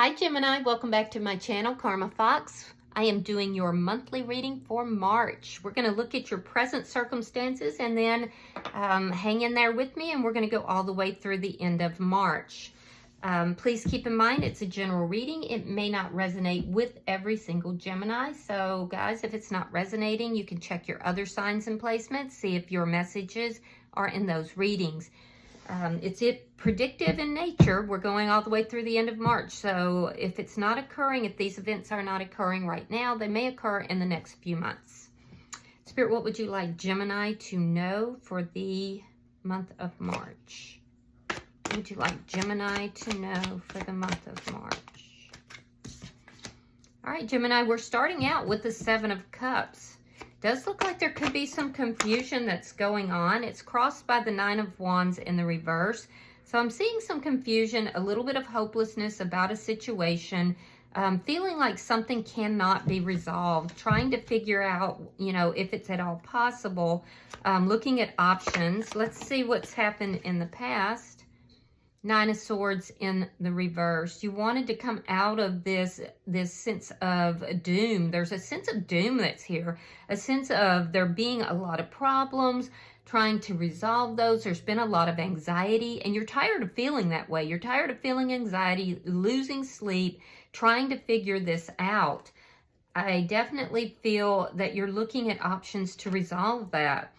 Hi Gemini, welcome back to my channel, Karma Fox. I am doing your monthly reading for March. We're going to look at your present circumstances and then hang in there with me, and we're going to go all the way through the end of March. Please keep in mind it's a general reading. It may not resonate with every single Gemini. So guys, if it's not resonating, you can check your other signs and placements, see if your messages are in those readings. It's predictive in nature. We're going all the way through the end of March. So if it's not occurring, if these events are not occurring right now, they may occur in the next few months. Spirit, what would you like Gemini to know for the month of March? What would you like Gemini to know for the month of March? All right, Gemini, we're starting out with the Seven of Cups. Does look like there could be some confusion that's going on. It's crossed by the Nine of Wands in the reverse. So I'm seeing some confusion, a little bit of hopelessness about a situation, feeling like something cannot be resolved, trying to figure out, if it's at all possible, looking at options. Let's see what's happened in the past. Nine of Swords in the reverse. You wanted to come out of this sense of doom. There's a sense of doom that's here. A sense of there being a lot of problems, trying to resolve those. There's been a lot of anxiety, and you're tired of feeling that way. You're tired of feeling anxiety, losing sleep, trying to figure this out. I definitely feel that you're looking at options to resolve that.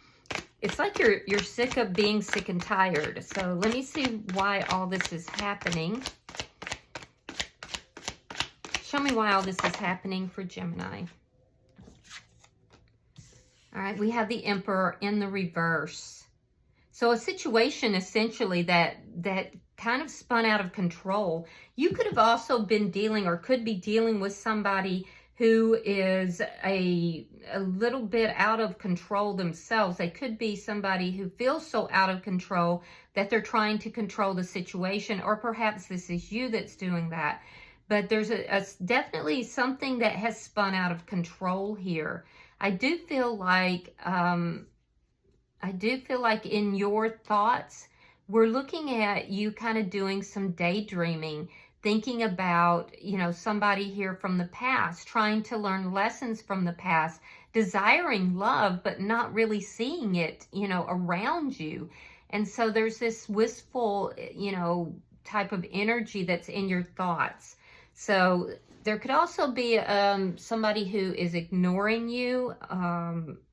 It's like you're sick of being sick and tired. So let me see why all this is happening. Show me why all this is happening for Gemini. All right, we have the Emperor in the reverse. So a situation essentially that kind of spun out of control. You could have also been dealing or could be dealing with somebody who is a little bit out of control themselves. They could be somebody who feels so out of control that they're trying to control the situation, or perhaps this is you that's doing that. But there's definitely something that has spun out of control here. I do feel like in your thoughts, we're looking at you kind of doing some daydreaming, thinking about, somebody here from the past, trying to learn lessons from the past, desiring love, but not really seeing it, around you. And so there's this wistful, type of energy that's in your thoughts. So there could also be somebody who is ignoring you,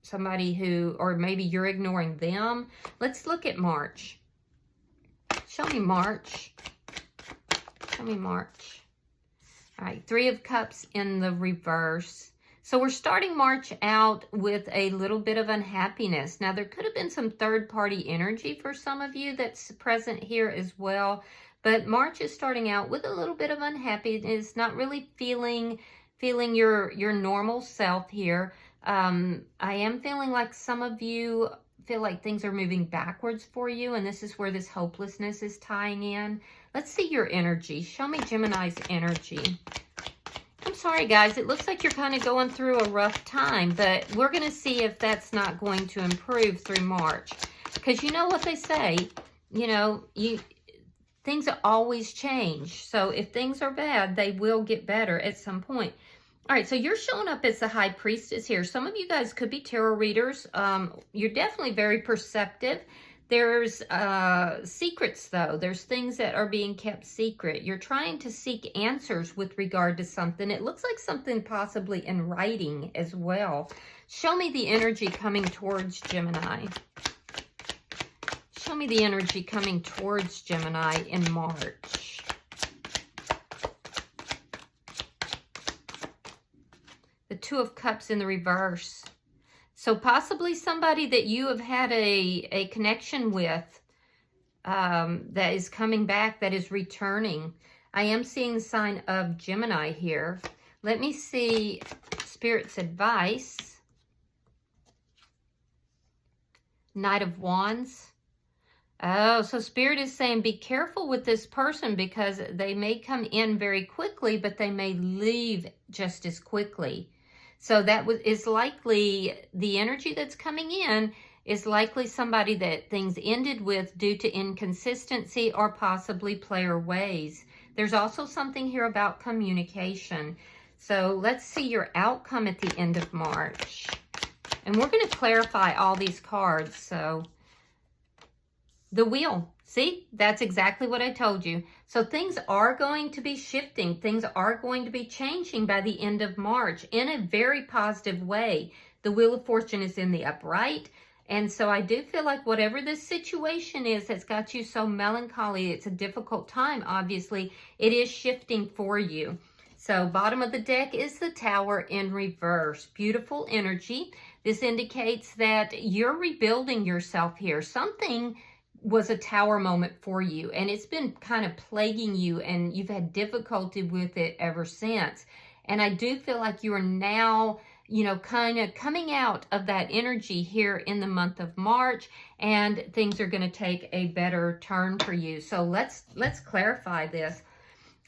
somebody who, or maybe you're ignoring them. Let's look at March. Show me March. Show me March. All right, Three of Cups in the reverse. So we're starting March out with a little bit of unhappiness. Now, there could have been some third-party energy for some of you that's present here as well. But March is starting out with a little bit of unhappiness, not really feeling your normal self here. I am feeling like some of you feel like things are moving backwards for you, and this is where this hopelessness is tying in. Let's see your energy. Show me Gemini's energy. I'm sorry, guys. It looks like you're kind of going through a rough time, but we're going to see if that's not going to improve through March. Because you know what they say, things always change. So if things are bad, they will get better at some point. All right, so you're showing up as the High Priestess here. Some of you guys could be tarot readers. You're definitely very perceptive. There's secrets, though. There's things that are being kept secret. You're trying to seek answers with regard to something. It looks like something possibly in writing as well. Show me the energy coming towards Gemini. Show me the energy coming towards Gemini in March. The Two of Cups in the reverse. So possibly somebody that you have had a connection with that is coming back, that is returning. I am seeing the sign of Gemini here. Let me see Spirit's advice. Knight of Wands. Oh, so Spirit is saying be careful with this person because they may come in very quickly, but they may leave just as quickly. So that is likely, the energy that's coming in is likely somebody that things ended with due to inconsistency or possibly player ways. There's also something here about communication. So let's see your outcome at the end of March. And we're going to clarify all these cards. So the Wheel. See, that's exactly what I told you. So things are going to be shifting. Things are going to be changing by the end of March in a very positive way. The Wheel of Fortune is in the upright. And so I do feel like whatever this situation is that's got you so melancholy, it's a difficult time, obviously, it is shifting for you. So bottom of the deck is the Tower in reverse. Beautiful energy. This indicates that you're rebuilding yourself here. Something was a Tower moment for you, and it's been kind of plaguing you, and you've had difficulty with it ever since. And I do feel like you are now, you know, kind of coming out of that energy here in the month of March, and things are going to take a better turn for you. So let's clarify this.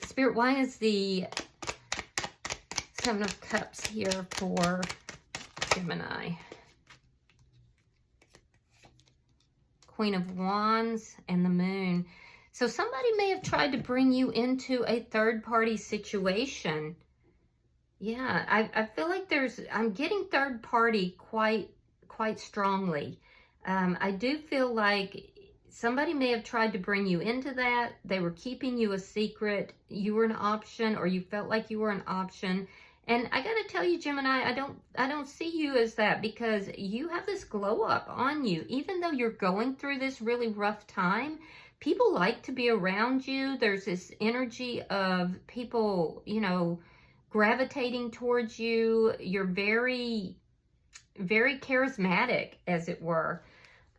Spirit, why is the Seven of Cups here for Gemini? Queen of Wands and the Moon. So somebody may have tried to bring you into a third-party situation. Yeah, I feel like I'm getting third-party quite strongly. I do feel like somebody may have tried to bring you into that. They were keeping you a secret. You were an option, or you felt like you were an option. And I got to tell you, Gemini, I don't see you as that, because you have this glow up on you. Even though you're going through this really rough time, people like to be around you. There's this energy of people, you know, gravitating towards you. You're very, very charismatic, as it were.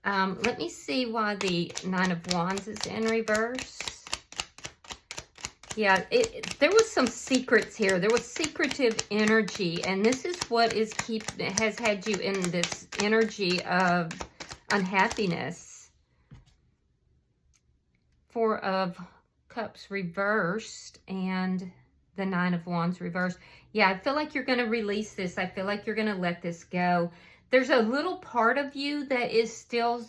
Let me see why the Nine of Wands is in reverse. Yeah, there was some secrets here. There was secretive energy, and this is what has had you in this energy of unhappiness. Four of Cups reversed and the Nine of Wands reversed. Yeah, I feel like you're going to release this. I feel like you're going to let this go. There's a little part of you that is still,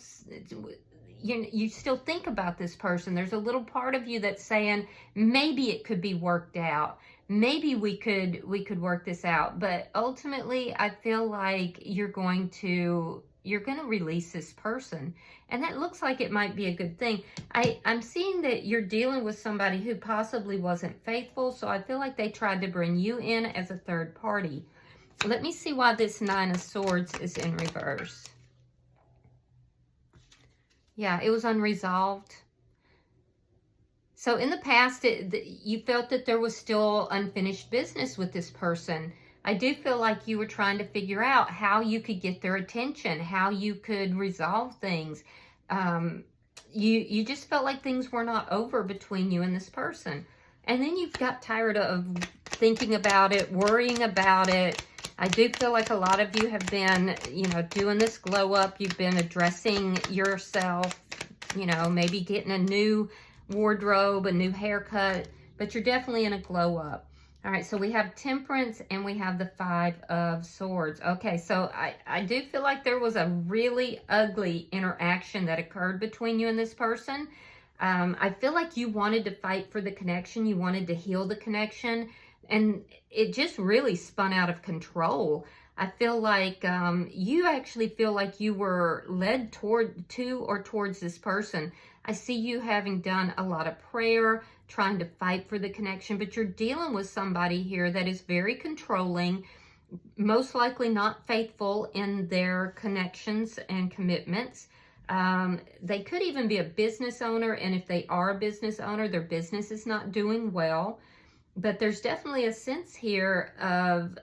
you still think about this person. There's a little part of you that's saying, maybe it could be worked out. Maybe we could work this out. But ultimately, I feel like you're going to release this person. And that looks like it might be a good thing. I'm seeing that you're dealing with somebody who possibly wasn't faithful. So I feel like they tried to bring you in as a third party. Let me see why this Nine of Swords is in reverse. Yeah, it was unresolved. So in the past, you felt that there was still unfinished business with this person. I do feel like you were trying to figure out how you could get their attention, how you could resolve things. You just felt like things were not over between you and this person. And then you've got tired of thinking about it, worrying about it. I do feel like a lot of you have been, you know, doing this glow up. You've been addressing yourself, you know, maybe getting a new wardrobe, a new haircut, but you're definitely in a glow up. All right, so we have Temperance and we have the Five of Swords. Okay, so I do feel like there was a really ugly interaction that occurred between you and this person. I feel like you wanted to fight for the connection. You wanted to heal the connection. And it just really spun out of control. I feel like you actually feel like you were led towards this person. I see you having done a lot of prayer, trying to fight for the connection, but you're dealing with somebody here that is very controlling, most likely not faithful in their connections and commitments. They could even be a business owner, and if they are a business owner, their business is not doing well. But there's definitely a sense here of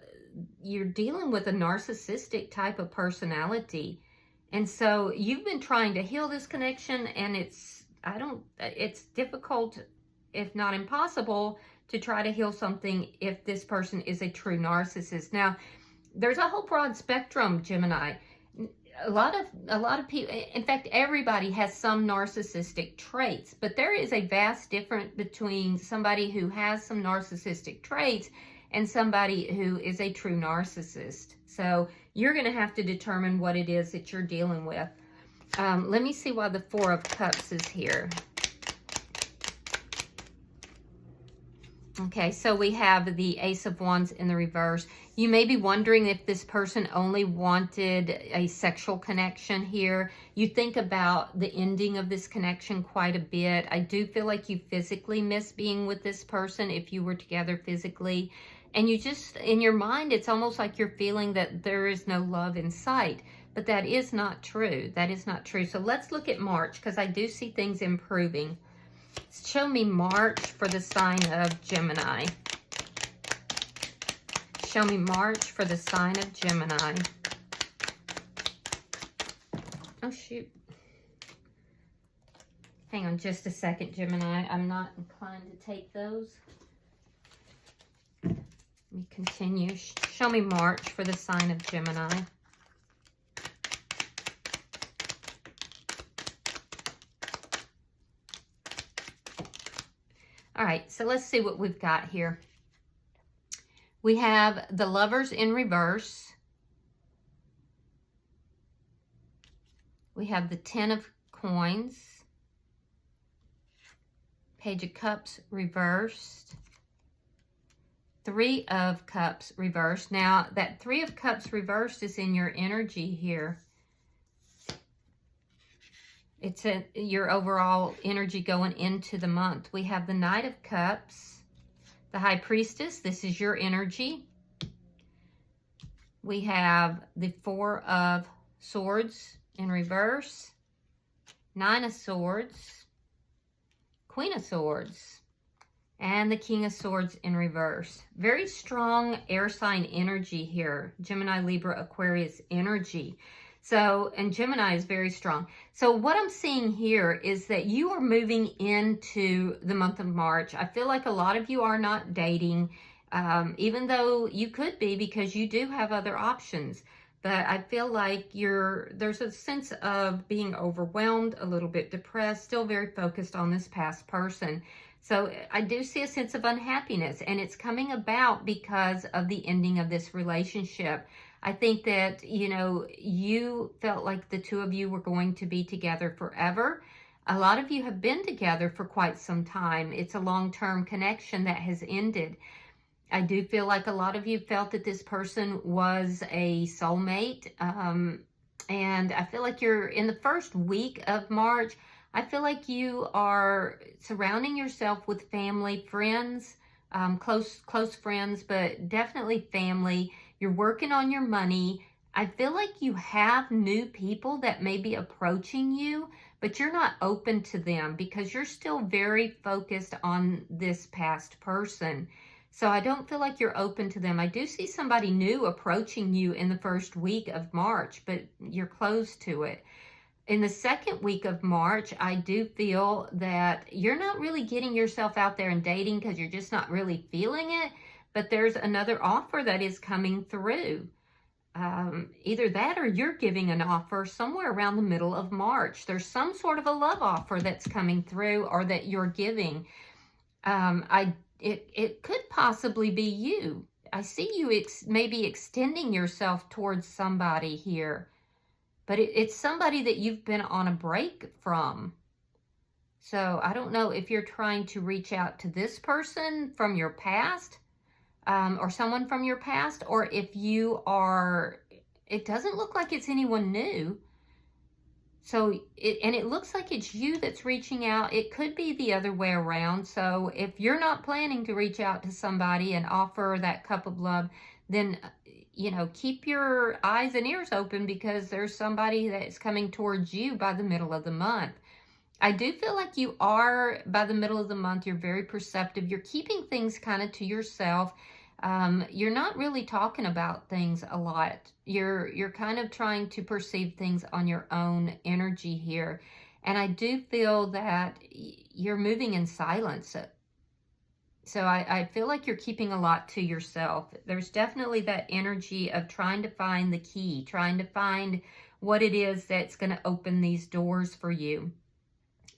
you're dealing with a narcissistic type of personality. And so you've been trying to heal this connection, and it's difficult, if not impossible, to try to heal something if this person is a true narcissist. Now, there's a whole broad spectrum, Gemini. A lot of people, in fact, everybody has some narcissistic traits, but there is a vast difference between somebody who has some narcissistic traits and somebody who is a true narcissist. So you're going to have to determine what it is that you're dealing with. Let me see why the Four of Cups is here. Okay, so we have the Ace of Wands in the reverse. You may be wondering if this person only wanted a sexual connection here. You think about the ending of this connection quite a bit. I do feel like you physically miss being with this person if you were together physically. And you just, in your mind, it's almost like you're feeling that there is no love in sight. But that is not true. That is not true. So let's look at March, because I do see things improving. Show me March for the sign of Gemini. Show me March for the sign of Gemini. Oh, shoot. Hang on just a second, Gemini. I'm not inclined to take those. Let me continue. Show me March for the sign of Gemini. All right, so let's see what we've got here. We have the Lovers in reverse. We have the Ten of Coins. Page of Cups reversed. Three of Cups reversed. Now, that Three of Cups reversed is in your energy here. It's your overall energy going into the month. We have the Knight of Cups, the High Priestess. This is your energy. We have the Four of Swords in reverse, Nine of Swords, Queen of Swords, and the King of Swords in reverse. Very strong air sign energy here. Gemini, Libra, Aquarius energy. So, and Gemini is very strong. So what I'm seeing here is that you are moving into the month of March. I feel like a lot of you are not dating, even though you could be, because you do have other options. But I feel like there's a sense of being overwhelmed, a little bit depressed, still very focused on this past person. So I do see a sense of unhappiness, and it's coming about because of the ending of this relationship. I think that, you know, you felt like the two of you were going to be together forever. A lot of you have been together for quite some time. It's a long-term connection that has ended. I do feel like a lot of you felt that this person was a soulmate. And I feel like you're in the first week of March. I feel like you are surrounding yourself with family, friends, close friends, but definitely family. You're working on your money. I feel like you have new people that may be approaching you, but you're not open to them because you're still very focused on this past person. So I don't feel like you're open to them. I do see somebody new approaching you in the first week of March, but you're closed to it. In the second week of March, I do feel that you're not really getting yourself out there and dating because you're just not really feeling it. But there's another offer that is coming through. Either that or you're giving an offer somewhere around the middle of March. There's some sort of a love offer that's coming through or that you're giving. It could possibly be you. I see you maybe extending yourself towards somebody here. But it's somebody that you've been on a break from. So I don't know if you're trying to reach out to this person from your past, or someone from your past, or if you are, it doesn't look like it's anyone new. So, it looks like it's you that's reaching out. It could be the other way around. So if you're not planning to reach out to somebody and offer that cup of love, then, you know, keep your eyes and ears open because there's somebody that's coming towards you by the middle of the month. I do feel like you are, by the middle of the month, you're very perceptive. You're keeping things kind of to yourself. You're not really talking about things a lot. You're kind of trying to perceive things on your own energy here. And I do feel that you're moving in silence. So I feel like you're keeping a lot to yourself. There's definitely that energy of trying to find the key, trying to find what it is that's going to open these doors for you.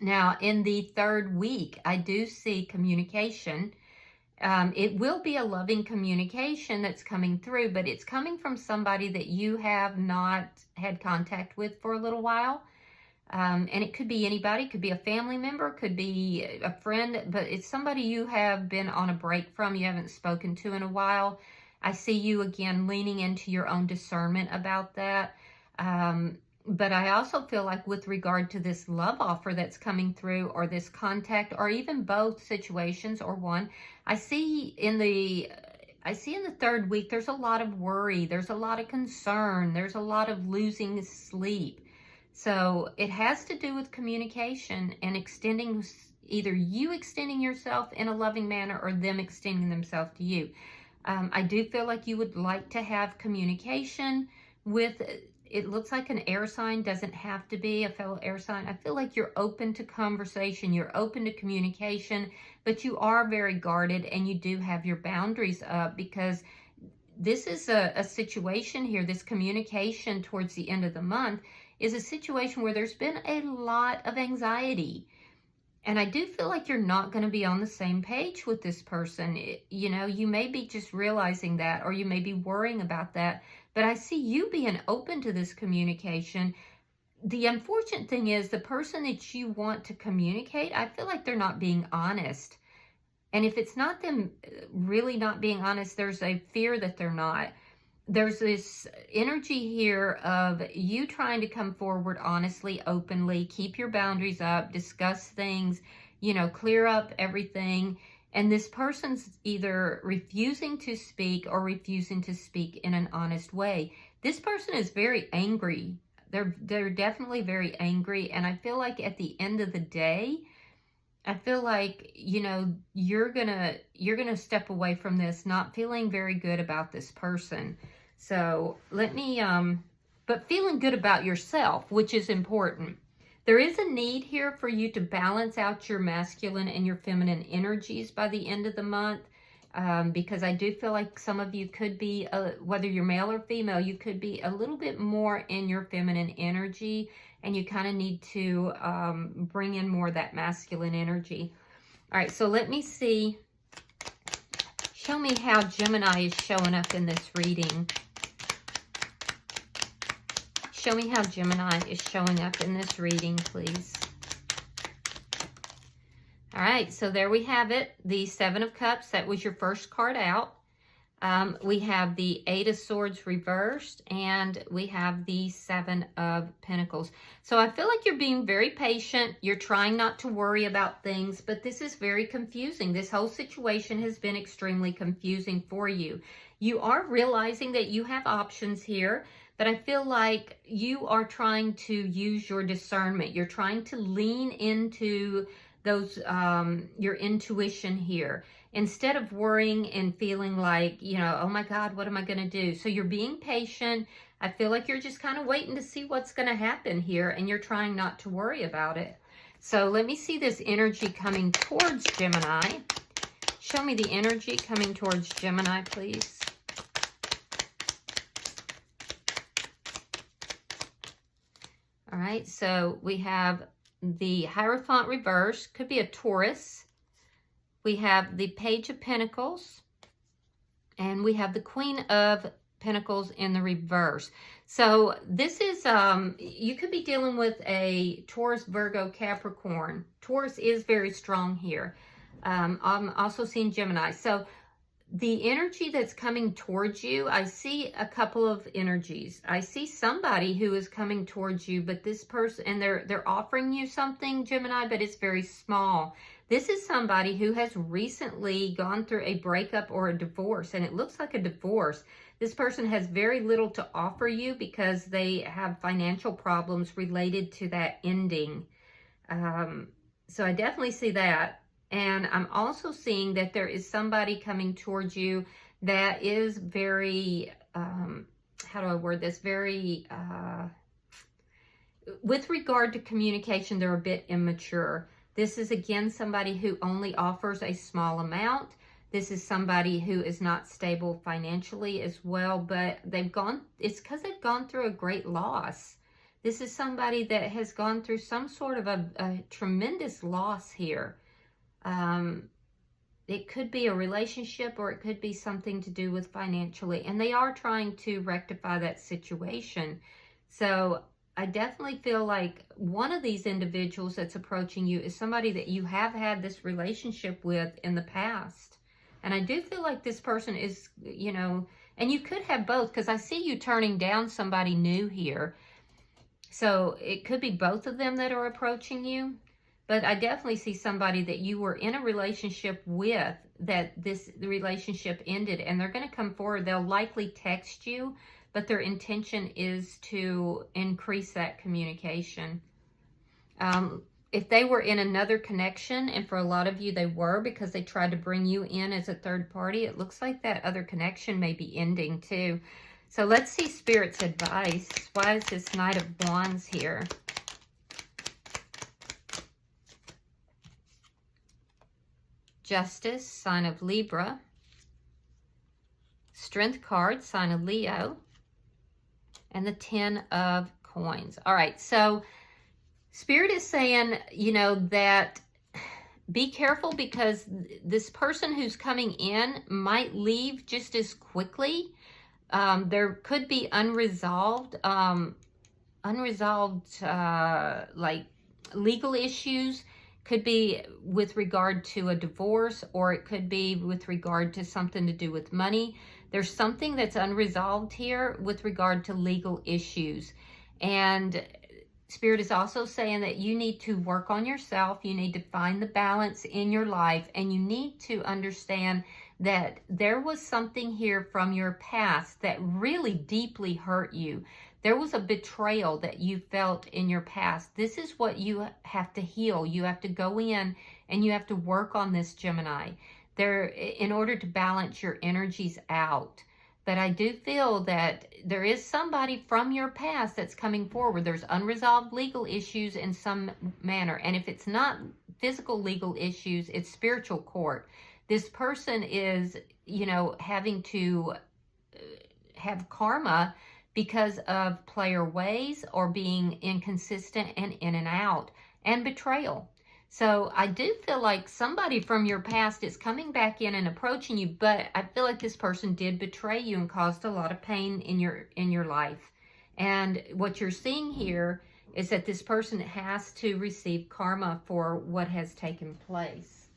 Now, in the third week, I do see communication. It will be a loving communication that's coming through, but it's coming from somebody that you have not had contact with for a little while. And it could be anybody, could be a family member, could be a friend, but it's somebody you have been on a break from, you haven't spoken to in a while. I see you again leaning into your own discernment about that. But I also feel like with regard to this love offer that's coming through, or this contact, or even both situations or one, I see in the third week, there's a lot of worry, there's a lot of concern, there's a lot of losing sleep. So it has to do with communication and extending, either you extending yourself in a loving manner or them extending themselves to you. I do feel like you would like to have communication with, it looks like an air sign, doesn't have to be a fellow air sign. I feel like you're open to conversation, you're open to communication, but you are very guarded and you do have your boundaries up, because this is a situation here, this communication towards the end of the month is a situation where there's been a lot of anxiety. And I do feel like you're not going to be on the same page with this person. You know, you may be just realizing that, or you may be worrying about that. But I see you being open to this communication. The unfortunate thing is the person that you want to communicate, I feel like they're not being honest. And if it's not them really not being honest, there's a fear that they're not. There's this energy here of you trying to come forward honestly, openly, keep your boundaries up, discuss things, you know, clear up everything. And this person's either refusing to speak or refusing to speak in an honest way. This person is very angry. They're definitely very angry. And I feel like at the end of the day, I feel like, you know, you're gonna step away from this not feeling very good about this person. So let me, but feeling good about yourself, which is important. There is a need here for you to balance out your masculine and your feminine energies by the end of the month, because I do feel like some of you could be, whether you're male or female, you could be a little bit more in your feminine energy, and you kind of need to bring in more of that masculine energy. All right, so let me see. Show me how Gemini is showing up in this reading. Show me how Gemini is showing up in this reading, please. All right, so there we have it. The Seven of Cups, that was your first card out. We have the Eight of Swords reversed, and we have the Seven of Pentacles. So I feel like you're being very patient. You're trying not to worry about things, but this is very confusing. This whole situation has been extremely confusing for you. You are realizing that you have options here, but I feel like you are trying to use your discernment. You're trying to lean into those, your intuition here, instead of worrying and feeling like, you know, oh my God, what am I going to do? So you're being patient. I feel like you're just kind of waiting to see what's going to happen here, and you're trying not to worry about it. So let me see this energy coming towards Gemini. Show me the energy coming towards Gemini, please. All right, so we have the Hierophant reverse, could be a Taurus. We have the Page of Pentacles, and we have the Queen of Pentacles in the reverse. So this is, you could be dealing with a Taurus, Virgo, Capricorn. Taurus is very strong here. I'm also seeing Gemini. So the energy that's coming towards you, I see a couple of energies. I see somebody who is coming towards you, but this person, and they're offering you something, Gemini, but it's very small. This is somebody who has recently gone through a breakup or a divorce, and it looks like a divorce. This person has very little to offer you because they have financial problems related to that ending. So I definitely see that. And I'm also seeing that there is somebody coming towards you that is very, how do I word this? Very, with regard to communication, they're a bit immature. This is, again, somebody who only offers a small amount. This is somebody who is not stable financially as well, but it's because they've gone through a great loss. This is somebody that has gone through some sort of a tremendous loss here. It could be a relationship, or it could be something to do with financially, and they are trying to rectify that situation. So I definitely feel like one of these individuals that's approaching you is somebody that you have had this relationship with in the past. And I do feel like this person is, you know, and you could have both, because I see you turning down somebody new here. So it could be both of them that are approaching you. But I definitely see somebody that you were in a relationship with, that the relationship ended, and they're going to come forward. They'll likely text you, but their intention is to increase that communication. If they were in another connection, and for a lot of you they were, because they tried to bring you in as a third party, it looks like that other connection may be ending too. So let's see Spirit's advice. Why is this Knight of Wands here? Justice, sign of Libra. Strength card, sign of Leo. And the 10 of Coins. All right, so Spirit is saying, you know, that be careful, because this person who's coming in might leave just as quickly. There could be unresolved like legal issues. Could be with regard to a divorce, or it could be with regard to something to do with money. There's something that's unresolved here with regard to legal issues. And Spirit is also saying that you need to work on yourself. You need to find the balance in your life, and you need to understand that there was something here from your past that really deeply hurt you. There was a betrayal that you felt in your past. This is what you have to heal. You have to go in and you have to work on this, Gemini, in order to balance your energies out. But I do feel that there is somebody from your past that's coming forward. There's unresolved legal issues in some manner. And if it's not physical legal issues, it's spiritual court. This person is, you know, having to have karma because of player ways, or being inconsistent and in and out, and betrayal. So I do feel like somebody from your past is coming back in and approaching you, but I feel like this person did betray you and caused a lot of pain in your life. And what you're seeing here is that this person has to receive karma for what has taken place.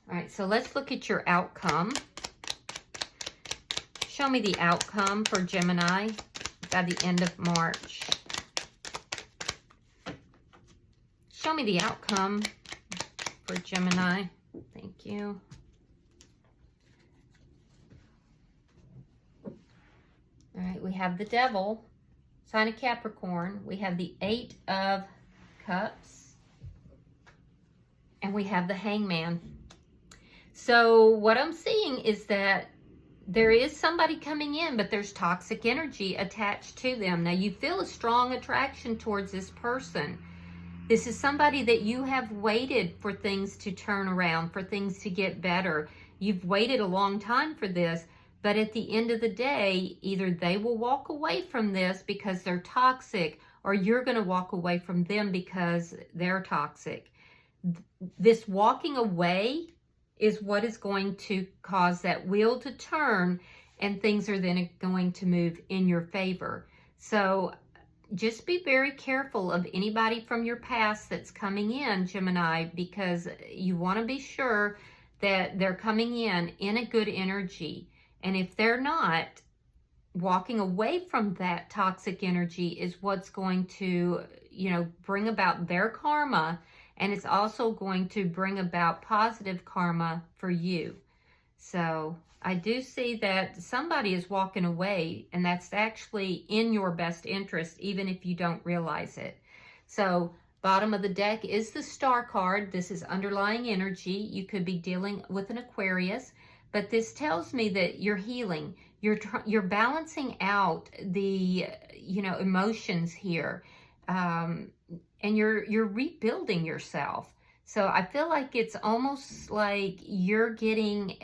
All right, so let's look at your outcome. Show me the outcome for Gemini by the end of March. Show me the outcome for Gemini. Thank you. All right, we have the Devil, sign of Capricorn. We have the 8 of Cups. And we have the Hangman. So what I'm seeing is that there is somebody coming in, but there's toxic energy attached to them. Now, you feel a strong attraction towards this person. This is somebody that you have waited for things to turn around, for things to get better. You've waited a long time for this, but at the end of the day, either they will walk away from this because they're toxic, or you're going to walk away from them because they're toxic. This walking away is what is going to cause that wheel to turn, and things are then going to move in your favor. So just be very careful of anybody from your past that's coming in, Gemini, because you want to be sure that they're coming in a good energy. And if they're not, walking away from that toxic energy is what's going to, you know, bring about their karma. And it's also going to bring about positive karma for you. So I do see that somebody is walking away, and that's actually in your best interest, even if you don't realize it. So bottom of the deck is the Star card. This is underlying energy. You could be dealing with an Aquarius, but this tells me that you're healing. You're balancing out the, you know, emotions here. And you're rebuilding yourself. So I feel like it's almost like you're getting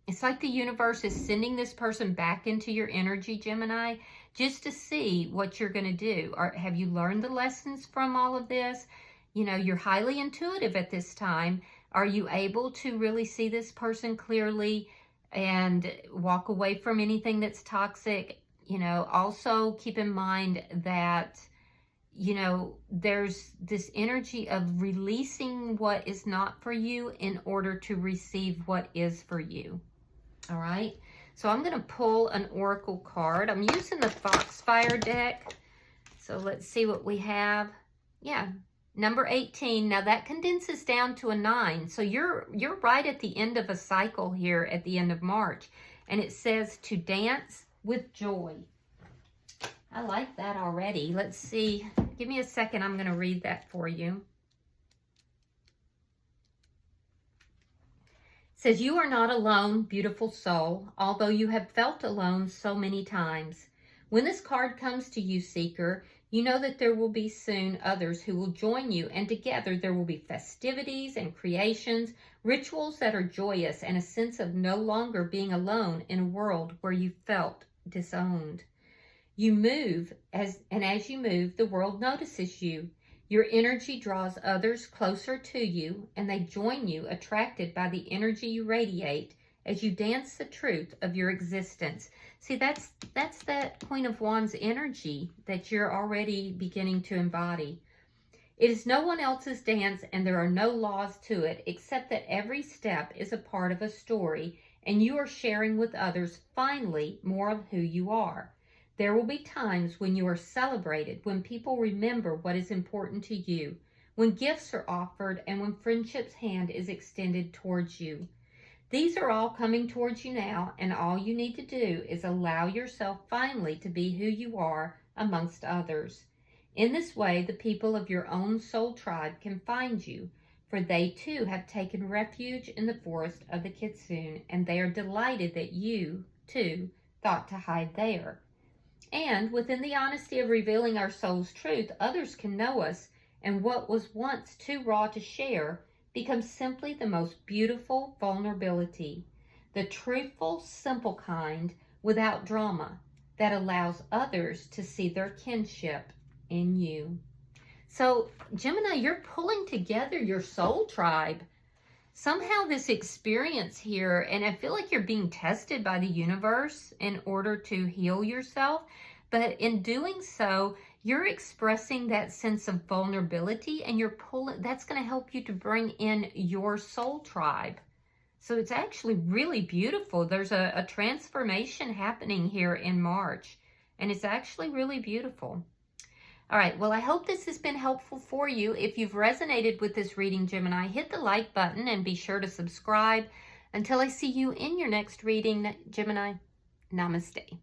it's like the universe is sending this person back into your energy, Gemini, just to see what you're going to do. Or have you learned the lessons from all of this? You know, you're highly intuitive at this time. Are you able to really see this person clearly and walk away from anything that's toxic? You know, also keep in mind that, you know, there's this energy of releasing what is not for you in order to receive what is for you. All right. So I'm going to pull an oracle card. I'm using the Foxfire deck. So let's see what we have. Yeah, number 18. Now that condenses down to a 9. So you're right at the end of a cycle here at the end of March. And it says to dance with joy. I like that already. Let's see. Give me a second. I'm going to read that for you. It says, you are not alone, beautiful soul, although you have felt alone so many times. When this card comes to you, seeker, you know that there will be soon others who will join you, and together there will be festivities and creations, rituals that are joyous, and a sense of no longer being alone in a world where you felt disowned. You move, as you move, the world notices you. Your energy draws others closer to you, and they join you, attracted by the energy you radiate as you dance the truth of your existence. See, that's that Queen of Wands energy that you're already beginning to embody. It is no one else's dance, and there are no laws to it, except that every step is a part of a story, and you are sharing with others, finally, more of who you are. There will be times when you are celebrated, when people remember what is important to you, when gifts are offered, and when friendship's hand is extended towards you. These are all coming towards you now, and all you need to do is allow yourself finally to be who you are amongst others. In this way, the people of your own soul tribe can find you, for they too have taken refuge in the forest of the Kitsune, and they are delighted that you, too, thought to hide there. And within the honesty of revealing our soul's truth, others can know us, and what was once too raw to share becomes simply the most beautiful vulnerability, the truthful, simple kind without drama that allows others to see their kinship in you. So, Gemini, you're pulling together your soul tribe. Somehow this experience here, and I feel like you're being tested by the universe in order to heal yourself, but in doing so, you're expressing that sense of vulnerability, and you're pulling, that's going to help you to bring in your soul tribe. So it's actually really beautiful. There's a transformation happening here in March, and it's actually really beautiful. All right, well, I hope this has been helpful for you. If you've resonated with this reading, Gemini, hit the like button and be sure to subscribe. Until I see you in your next reading, Gemini, namaste.